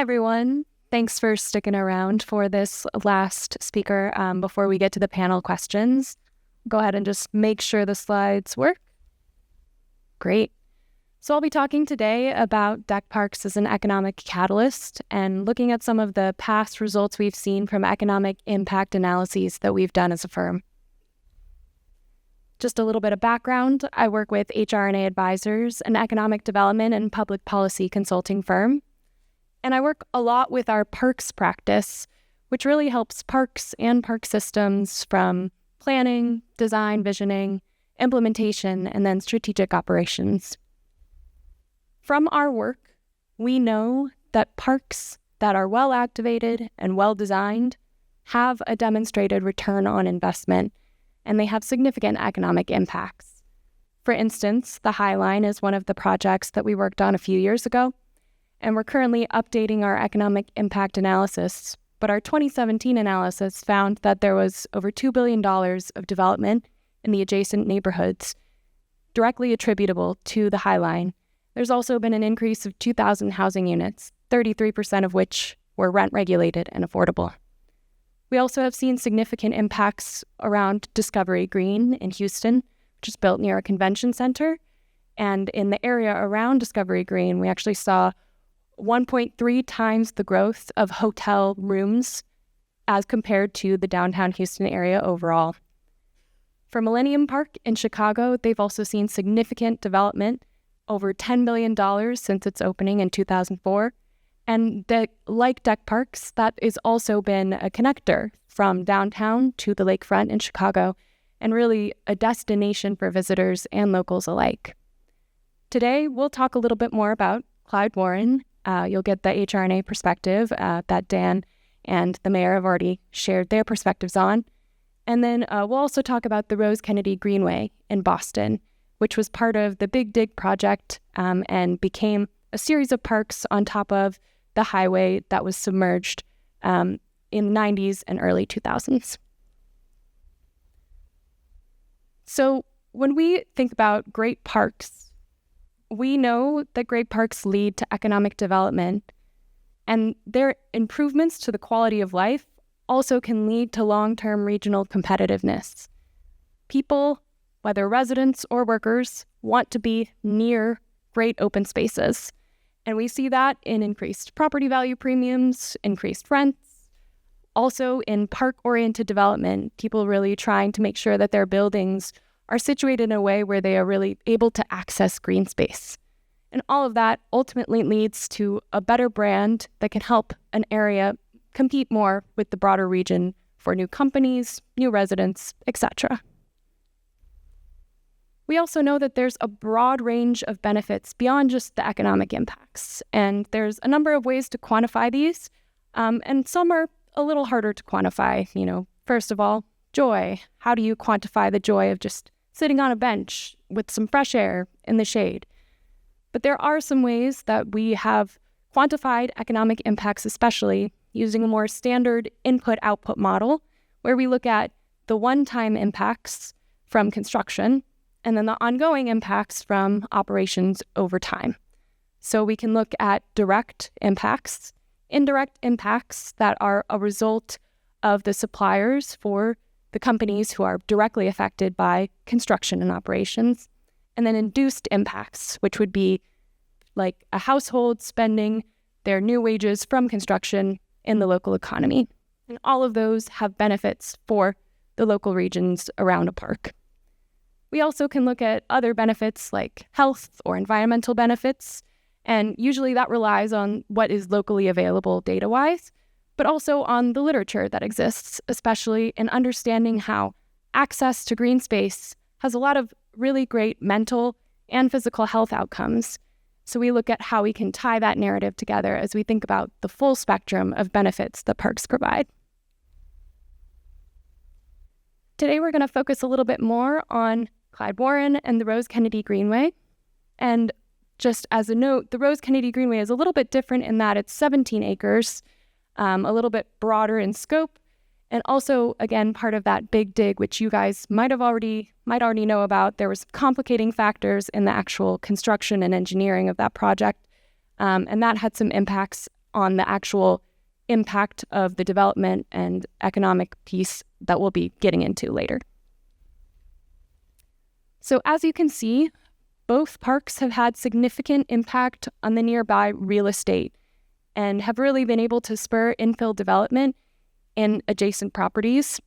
Hi, everyone. Thanks for sticking around for this last speaker before we get to the panel questions. Go ahead and just make sure the slides work. Great. So I'll be talking today about deck parks as an economic catalyst and looking at some of the past results we've seen from economic impact analyses that we've done as a firm. Just a little bit of background. I work with HR&A Advisors, an economic development and public policy consulting firm. And I work a lot with our parks practice, which really helps parks and park systems from planning, design, visioning, implementation, and then strategic operations. From our work, we know that parks that are well activated and well designed have a demonstrated return on investment, and they have significant economic impacts. For instance, the High Line is one of the projects that we worked on a few years ago, and we're currently updating our economic impact analysis. But our 2017 analysis found that there was over $2 billion of development in the adjacent neighborhoods directly attributable to the High Line. There's also been an increase of 2,000 housing units, 33% of which were rent-regulated and affordable. We also have seen significant impacts around Discovery Green in Houston, which is built near a convention center. And in the area around Discovery Green, we actually saw 1.3 times the growth of hotel rooms as compared to the downtown Houston area overall. For Millennium Park in Chicago, they've also seen significant development, over $10 billion since its opening in 2004. And like deck parks, that has also been a connector from downtown to the lakefront in Chicago, and really a destination for visitors and locals alike. Today, we'll talk a little bit more about Klyde Warren. You'll get the HR&A perspective that Dan and the mayor have already shared their perspectives on. And then we'll also talk about the Rose Kennedy Greenway in Boston, which was part of the Big Dig project and became a series of parks on top of the highway that was submerged in the 90s and early 2000s. So when we think about great parks, we know that great parks lead to economic development, and their improvements to the quality of life also can lead to long-term regional competitiveness. People, whether residents or workers, want to be near great open spaces. And we see that in increased property value premiums, increased rents, also in park-oriented development, people really trying to make sure that their buildings are situated in a way where they are really able to access green space. And all of that ultimately leads to a better brand that can help an area compete more with the broader region for new companies, new residents, etc. We also know that there's a broad range of benefits beyond just the economic impacts. And there's a number of ways to quantify these, and some are a little harder to quantify. First of all, joy. How do you quantify the joy of just sitting on a bench with some fresh air in the shade? But there are some ways that we have quantified economic impacts, especially using a more standard input-output model, where we look at the one-time impacts from construction and then the ongoing impacts from operations over time. So we can look at direct impacts, indirect impacts that are a result of the suppliers for the companies who are directly affected by construction and operations, and then induced impacts, which would be like a household spending their new wages from construction in the local economy. And all of those have benefits for the local regions around a park. We also can look at other benefits like health or environmental benefits, and usually that relies on what is locally available data-wise, but also on the literature that exists, especially in understanding how access to green space has a lot of really great mental and physical health outcomes. So we look at how we can tie that narrative together as we think about the full spectrum of benefits that parks provide. Today we're going to focus a little bit more on Klyde Warren and the Rose Kennedy Greenway. And just as a note, the Rose Kennedy Greenway is a little bit different in that it's 17 acres, a little bit broader in scope, and also, again, part of that Big Dig, which you guys might already know about. There was complicating factors in the actual construction and engineering of that project, and that had some impacts on the actual impact of the development and economic piece that we'll be getting into later. So as you can see, both parks have had significant impact on the nearby real estate and have really been able to spur infill development in adjacent properties.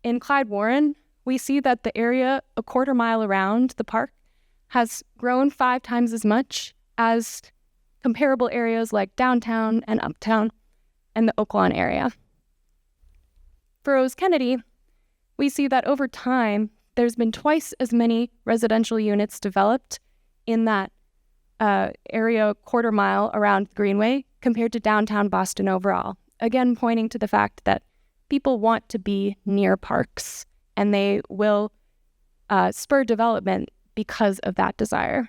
In Klyde Warren, we see that the area a quarter mile around the park has grown 5 times as much as comparable areas like downtown and uptown and the Oak Lawn area. For Rose Kennedy, we see that over time, there's been twice as many residential units developed in that area quarter mile around Greenway compared to downtown Boston overall. Again, pointing to the fact that people want to be near parks and they will spur development because of that desire.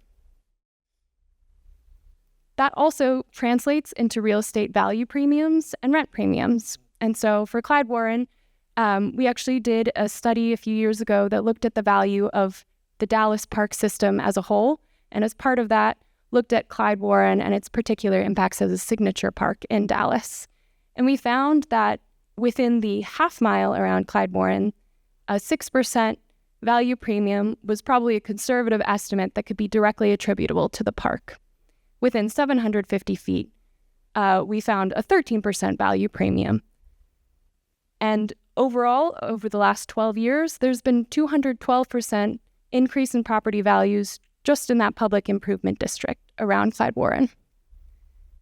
That also translates into real estate value premiums and rent premiums. And so for Klyde Warren, we actually did a study a few years ago that looked at the value of the Dallas park system as a whole. And as part of that, looked at Klyde Warren and its particular impacts as a signature park in Dallas. And we found that within the half mile around Klyde Warren, a 6% value premium was probably a conservative estimate that could be directly attributable to the park. Within 750 feet, we found a 13% value premium. And overall, over the last 12 years, there's been 212% increase in property values just in that public improvement district around Klyde Warren.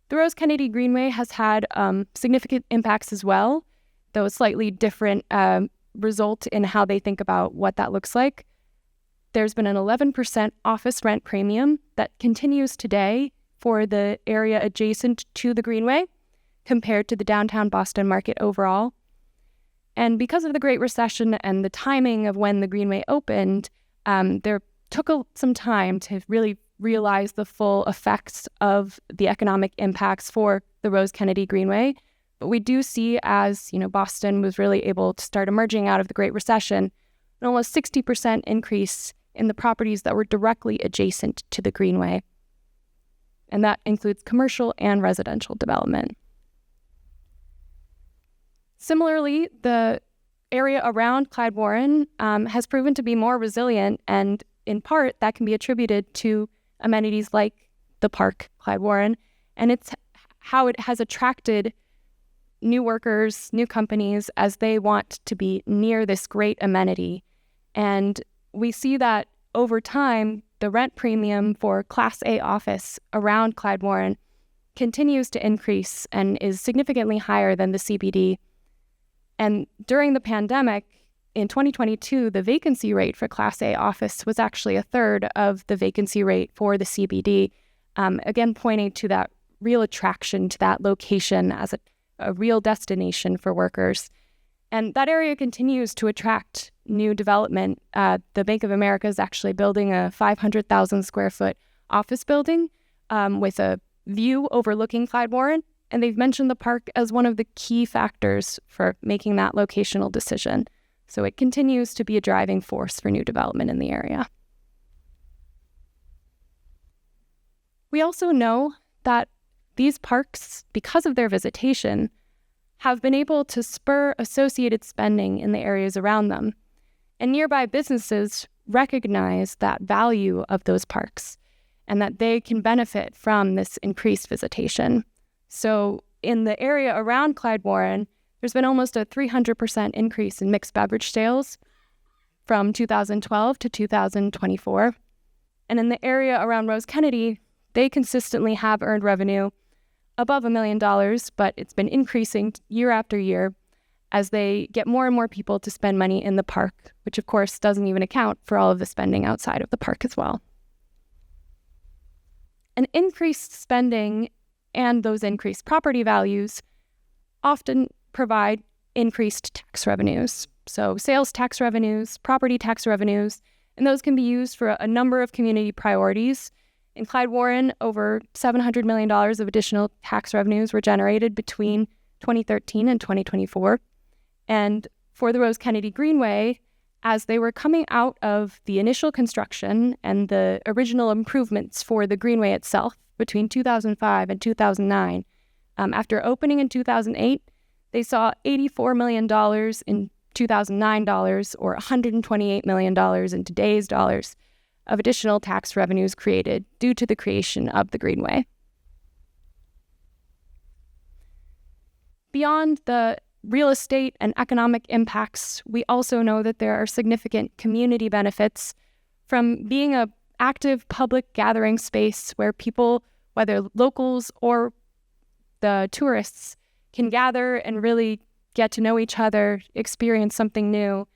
The Rose Kennedy Greenway has had significant impacts as well, though a slightly different result in how they think about what that looks like. There's been an 11% office rent premium that continues today for the area adjacent to the Greenway compared to the downtown Boston market overall. And because of the Great Recession and the timing of when the Greenway opened, there took some time to really realize the full effects of the economic impacts for the Rose Kennedy Greenway. But we do see, as Boston was really able to start emerging out of the Great Recession, an almost 60% increase in the properties that were directly adjacent to the Greenway. And that includes commercial and residential development. Similarly, the area around Klyde Warren has proven to be more resilient, and in part that can be attributed to amenities like the park, Klyde Warren, and it's how it has attracted new workers, new companies, as they want to be near this great amenity. And we see that over time, the rent premium for Class A office around Klyde Warren continues to increase and is significantly higher than the CBD. And during the pandemic, in 2022, the vacancy rate for Class A office was actually a third of the vacancy rate for the CBD, again pointing to that real attraction to that location as a real destination for workers. And that area continues to attract new development. The Bank of America is actually building a 500,000 square foot office building with a view overlooking Klyde Warren. And they've mentioned the park as one of the key factors for making that locational decision. So it continues to be a driving force for new development in the area. We also know that these parks, because of their visitation, have been able to spur associated spending in the areas around them. And nearby businesses recognize that value of those parks and that they can benefit from this increased visitation. So in the area around Klyde Warren, there's been almost a 300% increase in mixed beverage sales from 2012 to 2024. And in the area around Rose Kennedy, they consistently have earned revenue above $1 million, but it's been increasing year after year as they get more and more people to spend money in the park, which of course doesn't even account for all of the spending outside of the park as well. An increased spending and those increased property values often provide increased tax revenues. So sales tax revenues, property tax revenues, and those can be used for a number of community priorities. In Klyde Warren, over $700 million of additional tax revenues were generated between 2013 and 2024. And for the Rose Kennedy Greenway, as they were coming out of the initial construction and the original improvements for the Greenway itself between 2005 and 2009, After opening in 2008, they saw $84 million in 2009 dollars, or $128 million in today's dollars, of additional tax revenues created due to the creation of the Greenway. Beyond the real estate and economic impacts, we also know that there are significant community benefits from being an active public gathering space where people, whether locals or the tourists, can gather and really get to know each other, experience something new.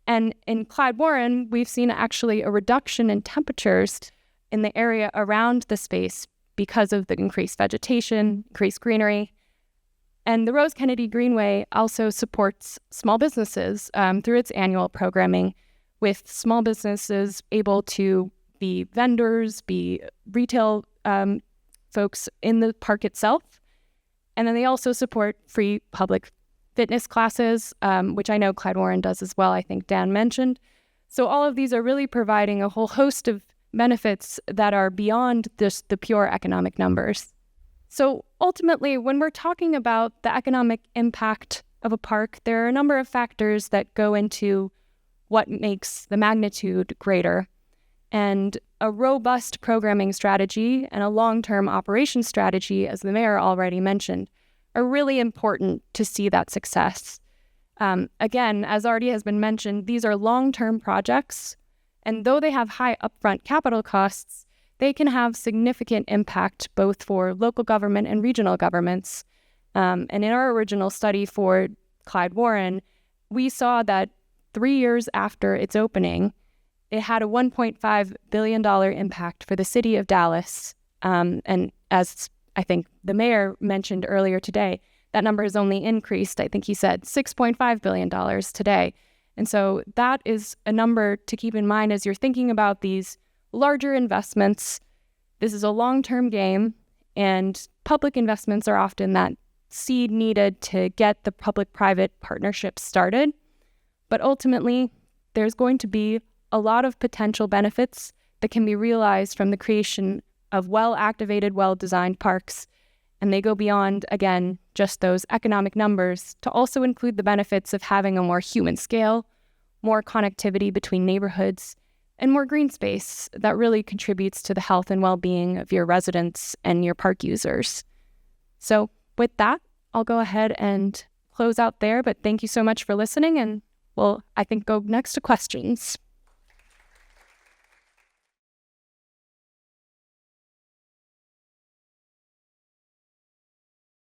And in Klyde Warren, we've seen actually a reduction in temperatures in the area around the space because of the increased vegetation, increased greenery. And the Rose Kennedy Greenway also supports small businesses through its annual programming, with small businesses able to be vendors, be retail folks in the park itself. And then they also support free public fitness classes, which I know Klyde Warren does as well, I think Dan mentioned. So all of these are really providing a whole host of benefits that are beyond just the pure economic numbers. So ultimately, when we're talking about the economic impact of a park, there are a number of factors that go into what makes the magnitude greater. And a robust programming strategy and a long-term operations strategy, as the mayor already mentioned, are really important to see that success. Again, as already has been mentioned, these are long-term projects, and though they have high upfront capital costs, they can have significant impact both for local government and regional governments. And in our original study for Klyde Warren, we saw that 3 years after its opening, it had a $1.5 billion impact for the city of Dallas. And as I think the mayor mentioned earlier today, that number has only increased. I think he said $6.5 billion today. And so that is a number to keep in mind as you're thinking about these larger investments. This is a long-term game, and public investments are often that seed needed to get the public-private partnership started. But ultimately, there's going to be a lot of potential benefits that can be realized from the creation of well-activated, well-designed parks. And they go beyond, again, just those economic numbers to also include the benefits of having a more human scale, more connectivity between neighborhoods, and more green space that really contributes to the health and well-being of your residents and your park users. So with that, I'll go ahead and close out there, but thank you so much for listening, and we'll, I think, go next to questions.